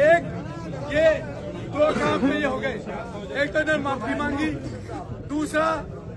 एक ये दो काम नहीं हो गए। एक तो इन्होंने माफी मांगी, दूसरा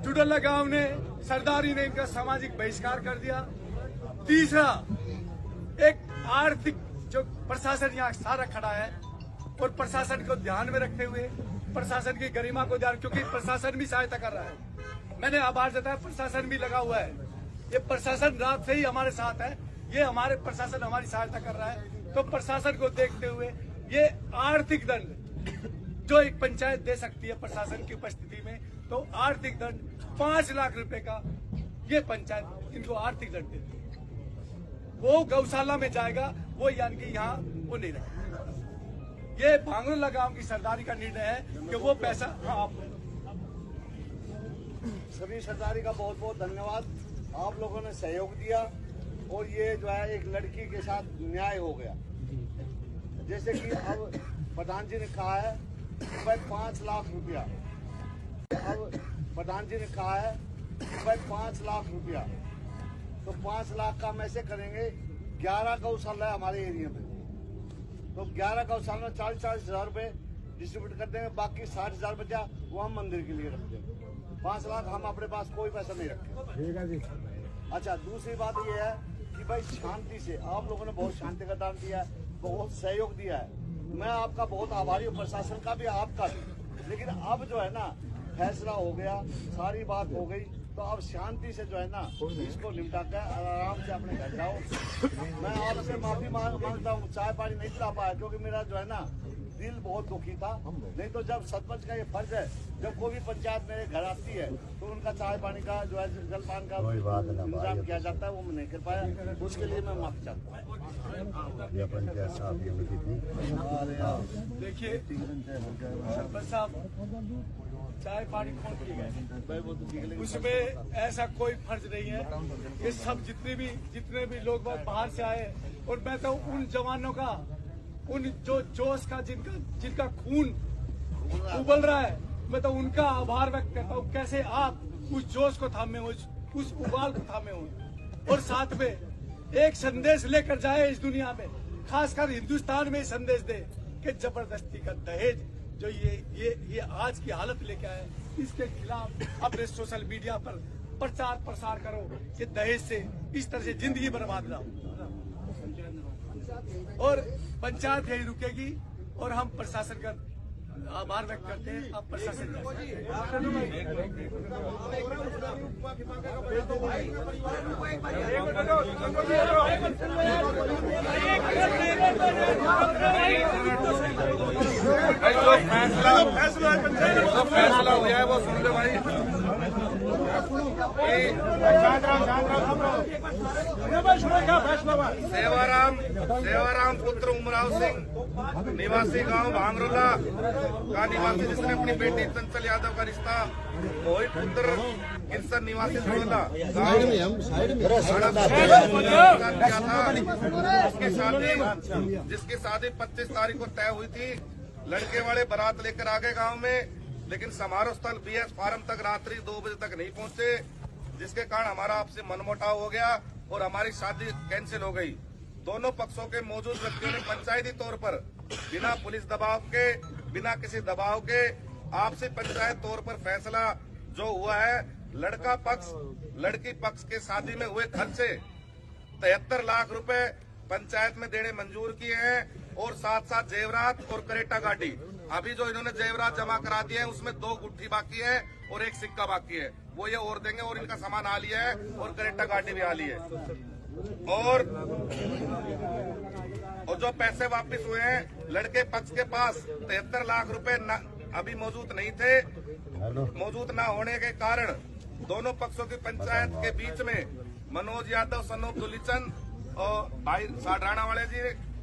जुडोला गांव ने सरदारी ने इनका सामाजिक बहिष्कार कर दिया, तीसरा एक आर्थिक जो प्रशासन यहाँ सारा खड़ा है और प्रशासन को ध्यान में रखते हुए प्रशासन की गरिमा को ध्यान, क्योंकि प्रशासन भी सहायता कर रहा है। मैंने आभार जताया, प्रशासन भी लगा हुआ है। ये प्रशासन रात से ही हमारे साथ है, ये हमारे प्रशासन हमारी सहायता कर रहा है। तो प्रशासन को देखते हुए ये आर्थिक दंड जो एक पंचायत दे सकती है प्रशासन की उपस्थिति में, तो आर्थिक दंड 5 लाख रुपए का ये पंचायत इनको आर्थिक दंड देती है। वो गौशाला में जाएगा, वो यानी कि यहाँ वो नहीं रहेगा। ये भांगरोला गांव की सरदारी का निर्णय है कि वो पैसा सभी सरदारी का बहुत बहुत धन्यवाद। आप लोगों ने सहयोग दिया और ये जो है एक लड़की के साथ न्याय हो गया। जैसे कि अब प्रधान जी ने कहा है 5 लाख रुपया, अब प्रधान जी ने कहा है 5 लाख रुपया, तो 5 लाख का हम ऐसे करेंगे 11 गौशाला है हमारे एरिया में, तो 11 गौशाला में 40-40 हजार रुपए डिस्ट्रीब्यूट कर देंगे। बाकी 60 हजार बचा वो हम मंदिर के लिए रख देंगे। 5 लाख हम अपने पास कोई पैसा नहीं रखें। ठीक है जी। अच्छा, दूसरी बात ये है कि भाई शांति से आप लोगों ने बहुत शांति का दान दिया है, बहुत सहयोग दिया है। मैं आपका बहुत आभारी हूँ, प्रशासन का भी, आपका भी। लेकिन अब जो है ना फैसला हो गया, सारी बात हो गई, तो अब शांति से जो है ना इसको निपटा कर आराम से अपने घर जाओ। मैं आपसे माफी मांगता हूँ, चाय पानी नहीं पिला पाया क्योंकि मेरा जो है ना दिल बहुत दुखी था। नहीं तो जब सरपंच का ये फर्ज है, जब कोई भी पंचायत मेरे घर आती है तो उनका चाय पानी का जो है जलपान का इंतजाम किया जाता है, वो मैं नहीं कर पाया, उसके लिए मैं माफी चाहता हूँ। देखिए सरपंच साहब, चाय पानी कौन पिएगा, उसमें ऐसा कोई फर्ज नहीं है। ये सब जितने भी लोग बाहर से आए, और मैं तो उन जवानों का, उन जो जोश का जिनका खून उबल रहा है, मैं तो उनका आभार व्यक्त करता हूँ। कैसे आप उस जोश को थामे हो, उस उबाल को थामे हो, और साथ में एक संदेश लेकर जाए इस दुनिया में, खासकर हिंदुस्तान में संदेश दे कि जबरदस्ती का दहेज जो ये आज की हालत लेके आए, इसके खिलाफ अपने सोशल मीडिया पर प्रचार प्रसार करो कि दहेज से इस तरह से जिंदगी बर्बाद ना हो। और पंचायत यही रुकेगी, और हम प्रशासन का आभार व्यक्त करते हैं। आप प्रशासन फैसला हो गया है वो सुन लो भाई। सेवाराम पुत्र उमराव सिंह निवासी गांव भांगरोला का निवासी, जिसने अपनी बेटी चंचल यादव का रिश्ता मोहित पुत्र किरसन निवासी जुड़ोला किया था, जिसकी शादी 25 तारीख को तय हुई थी। लड़के वाले बारात लेकर आ गए गाँव में, लेकिन समारोह स्थल BS फार्म तक रात्रि 2 बजे तक नहीं पहुंचे, जिसके कारण हमारा आपसे मनमुटाव हो गया और हमारी शादी कैंसिल हो गई। दोनों पक्षों के मौजूद व्यक्तियों ने पंचायती तौर पर बिना पुलिस दबाव के, बिना किसी दबाव के आपसी पंचायत तौर पर फैसला जो हुआ है, लड़का पक्ष लड़की पक्ष के शादी में हुए खर्चे 73 लाख रुपए पंचायत में देने मंजूर किए हैं, और साथ साथ जेवरात और करेटा गाड़ी। अभी जो इन्होंने जेवरात जमा करा दिए हैं उसमें 2 गुट्ठी बाकी है और 1 सिक्का बाकी है, वो ये और देंगे, और इनका सामान आ लिया है और करेटा गाड़ी भी आ ली है। और जो पैसे वापस हुए हैं, लड़के पक्ष के पास 73 लाख रुपए अभी मौजूद नहीं थे। मौजूद न होने के कारण दोनों पक्षों की पंचायत के बीच में मनोज यादव, सनोप दुलीचंद और भाई साडराना वाले जी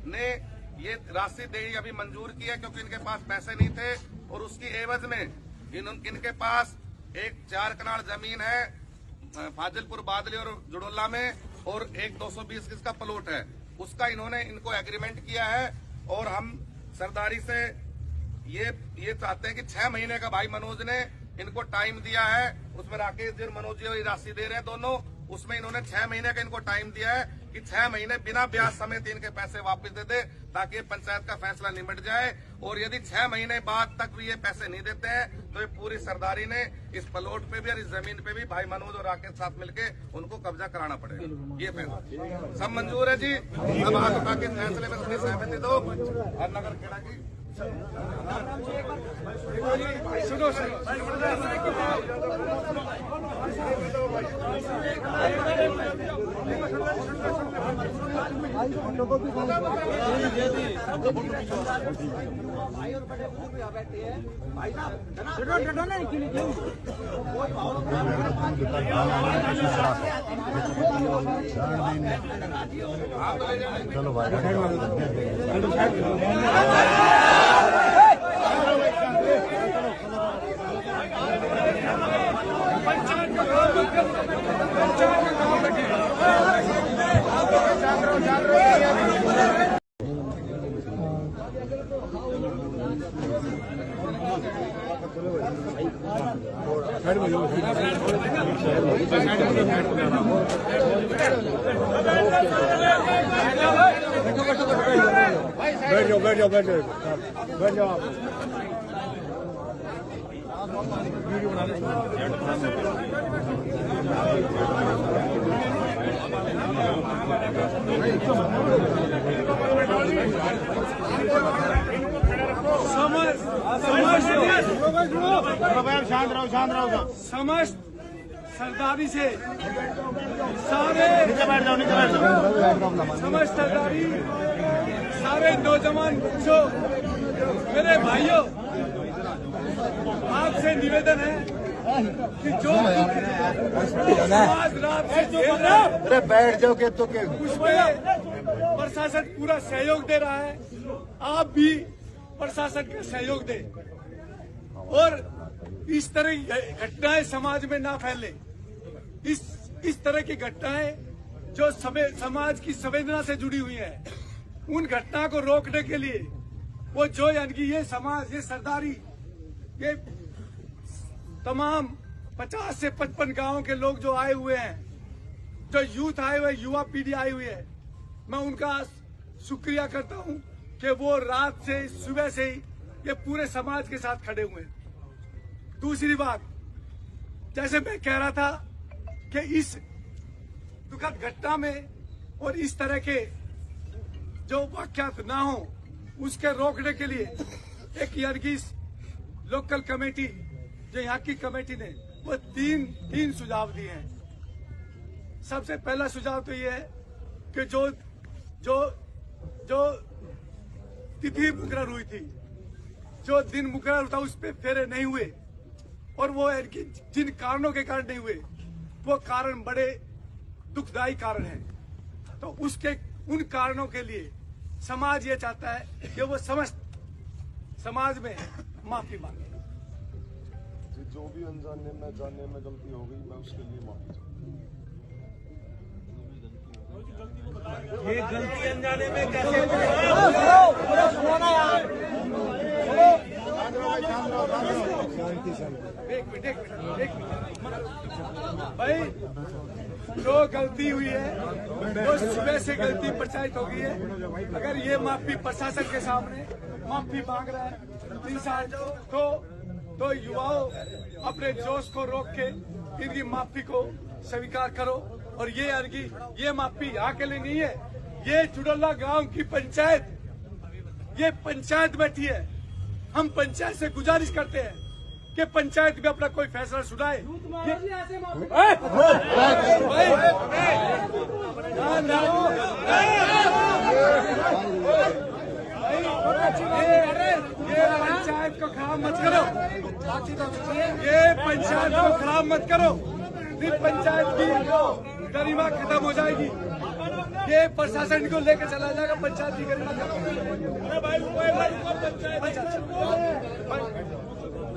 ने ये राशि देनी अभी मंजूर की है, क्योंकि इनके पास पैसे नहीं थे, और उसकी एवज में इनके पास एक 4 कनाल जमीन है फाजिलपुर बादली और जुड़ोला में, और एक 220 किसका प्लॉट है, उसका इन्होंने इनको एग्रीमेंट किया है। और हम सरदारी से ये चाहते हैं कि 6 महीने का भाई मनोज ने इनको टाइम दिया है, उसमें राकेश जी और मनोज जी राशि दे रहे हैं दोनों, उसमें इन्होंने 6 महीने का इनको टाइम दिया है कि 6 महीने बिना ब्याज समेत इनके पैसे वापस दे दे, ताकि ये पंचायत का फैसला निमट जाए। और यदि 6 महीने बाद तक भी ये पैसे नहीं देते हैं तो ये पूरी सरदारी ने इस प्लॉट पे भी और इस जमीन पे भी भाई मनोज और राकेश साथ मिलके उनको कब्जा कराना पड़ेगा। ये फैसला सब मंजूर है जी। अब हाथ उठा के फैसले में अपनी सहमति दो। और नगर खेड़ा की सुनो सर, चलो भाई बैठ जाओ आप। शांत रहो। समस्त सरदारी से सारे समस्त सरदारी सारे नौजवान बच्चों, मेरे भाइयों, आपसे निवेदन है कि जो समाज रात से झेल रहा है, अरे बैठ जाओ के तो के उसमें प्रशासन पूरा सहयोग दे रहा है। आप भी प्रशासन का सहयोग दें और इस तरह की घटनाएं समाज में ना फैले। इस तरह की घटनाएं जो समाज की संवेदना से जुड़ी हुई है, उन घटना को रोकने के लिए वो जो यानी कि ये समाज, ये सरदारी, ये तमाम 50 से 55 गांवों के लोग जो आए हुए हैं, जो यूथ आए हुए, युवा पीढ़ी आई हुई है, मैं उनका शुक्रिया करता हूं कि वो रात से सुबह से ही ये पूरे समाज के साथ खड़े हुए हैं। दूसरी बात, जैसे मैं कह रहा था कि इस दुखद घटना में और इस तरह के जो वाकयात ना हो, उसके रोकने के लिए एक यानी कि लोकल कमेटी, जो यहाँ की कमेटी ने वो तीन सुझाव दिए हैं। सबसे पहला सुझाव तो ये है कि जो जो जो तिथि मुकर्रर हुई थी, जो दिन मुकर्रर था, उस पर फेरे नहीं हुए और वो जिन कारणों के कारण नहीं हुए, वो कारण बड़े दुखदायी कारण हैं। तो उसके उन कारणों के लिए समाज ये चाहता है कि वो समस्त समाज में माफी मांगे। जो भी अनजाने में जाने में गलती हो गई, मैं उसके लिए माफी चाहता हूँ। ये गलती अनजाने में कैसे एक मिनट भाई, जो गलती हुई है वो सुबह से गलती पंचायत हो गई है। अगर ये माफी प्रशासन के सामने माफी मांग रहा है इंसान, तो युवाओं अपने जोश को रोक के इनकी माफी को स्वीकार करो। और ये माफी यहाँ के लिए नहीं है, ये चुडल्ला गांव की पंचायत, ये पंचायत बैठी है। हम पंचायत से गुजारिश करते हैं कि पंचायत भी अपना कोई फैसला सुनाए। ये पंचायत को खराब मत करो, ये पंचायत को खराब मत करो। फिर पंचायत की गरिमा खत्म हो जाएगी, ये प्रशासन को लेकर चला जाएगा। पंचायत की गरिमा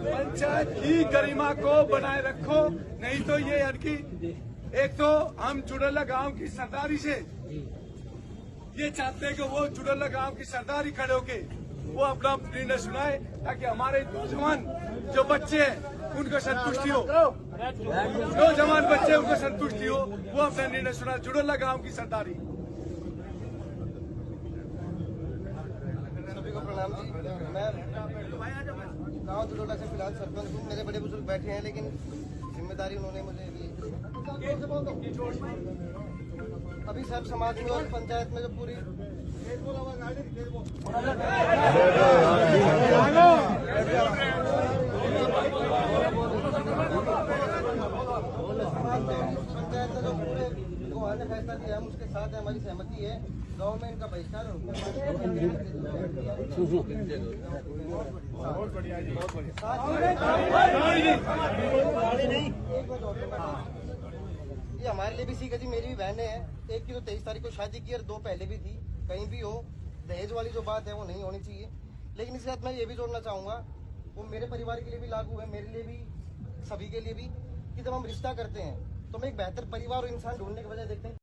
पंचायत की गरिमा को बनाए रखो, नहीं तो ये एक तो हम चुडल्ला गांव की सरदारी से ये चाहते हैं कि वो चुडल्ला गांव की सरदारी खड़े होके वो अपना निर्णय सुनाए, ताकि हमारे नौजवान जो बच्चे हैं उनको संतुष्टि हो, नौजवान बच्चे उनको संतुष्टि हो, वो अपना निर्णय सुनाए। चुडल्ला गांव की सरदारी राम जी, मैं गाँव जुडोला से फिलहाल सरपंच हूँ। मेरे बड़े बुजुर्ग बैठे हैं, लेकिन जिम्मेदारी उन्होंने मुझे दी। अभी सब समाज में और पंचायत में जो पूरी पंचायत में जो पूरे गोहां ने फैसला दिया, हम उसके साथ हमारी सहमति है। गाँव में इनका बहिष्कार ये हमारे लिए भी सीख है जी। मेरी भी बहनें हैं, एक की तो 23 तारीख को शादी की और 2 पहले भी थी। कहीं भी हो, दहेज वाली जो बात है वो नहीं होनी चाहिए। लेकिन इसके साथ मैं ये भी जोड़ना चाहूंगा, वो मेरे परिवार के लिए भी लागू है, मेरे लिए भी, सभी के लिए भी, कि जब हम रिश्ता करते हैं तो हम एक बेहतर परिवार और इंसान ढूंढने के बजाय देखते हैं